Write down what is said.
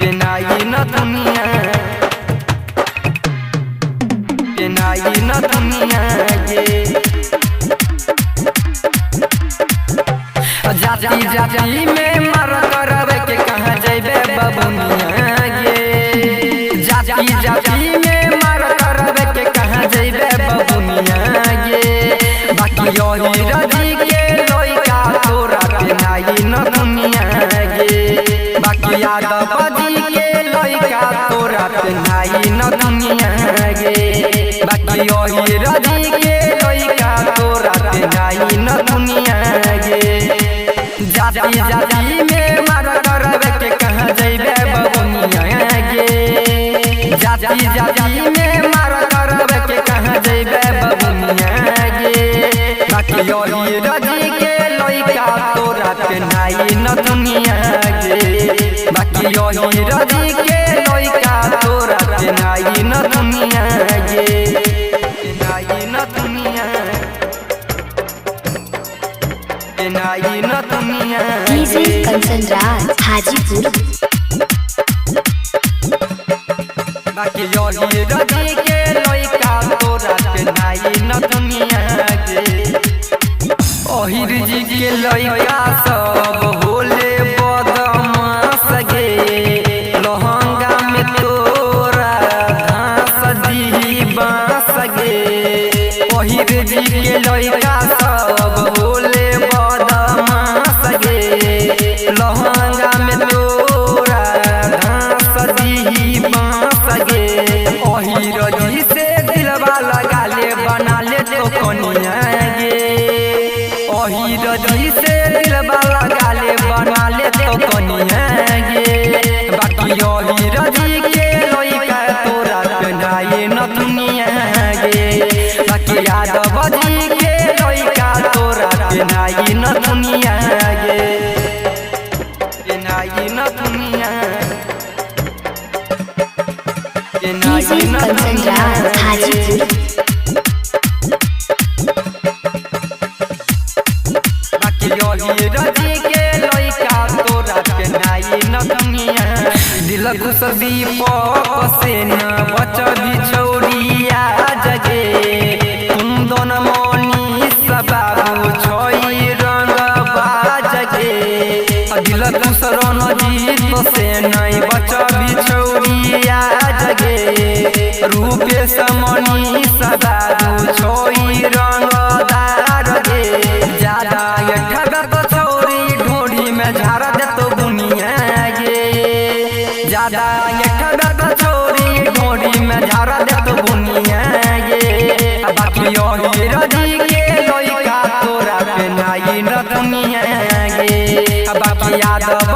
पेनाई न दुनिया, पेनाई न दुनिया ये जाति जाति में मर करवे के कहाँ जैबे बबुनिया ये जाति जाति में मर करवे के कहाँ जैबे बबुनिया ये बाकी यही रजी के लइका तोरा पेनाई न दुनिया ये बाकी यादव जी के लइका तोरा पेनाई न दुनिया ये बाकी यही रजी के लइका तोरा पेनाई न दुनिया ये जाति जाति में मर करवे के कहाँ जैबे बबुनिया गे जाति जाति में मर करवे के कहाँ जैबे बबुनिया गे बाकी यही रजी के लइका तोरा पेनाई न दुनिया गे बाकी यही रजी के लइका तोरा पेनाई न दुनिया गे पेनाई न दुनिया, पेनाई न दुनिया डीजे कंचन राज हाजीपुर। बाकी यही रजी के लइका तोरा पेनाई न दुनिया गे ओहिर जी के लइका सब होले बदमाश गे लहंगा में तोरा घास दी बांस गे ओहिर जी के लइका सब होले बदमाश गे लहंगा में तोरा घास दी बांस गे ओहिर जी से दिलवा लगा ले बना ले तो कनिया गे ओहिर जी से दिलवा लगा ले बना ले तो कनिया गे बाकी ओहिर जी के लइका तोरा पेनाई न दुनिया गे बाकी यादव जी के लइका तोरा पेनाई न दुनिया गे पेनाई न दुनिया, डीजे पेनाई न कंचन दुनिया राज हाजीपुर। बाकी यही रजी के लइका तोरा पेनाई न दुनिया दिल घुसबी से न बचबी छौरिया जगे कुंदन मनी बाबू छोई रंग बाजगे दिल घुसरन जीत से नहीं बचबी छौरिया जगे रूपेश मनी बाबू छोई रंग दार गे ज्यादा ठगत छौरी ढोरी में झाड़ देतो बुनिया गे ज्यादा ठगत छौरी ढोरी में झाड़ देतो बुनिया गे बाकी यही रजी के लइका तोरा पेनाई न दुनिया गे बाकी यादव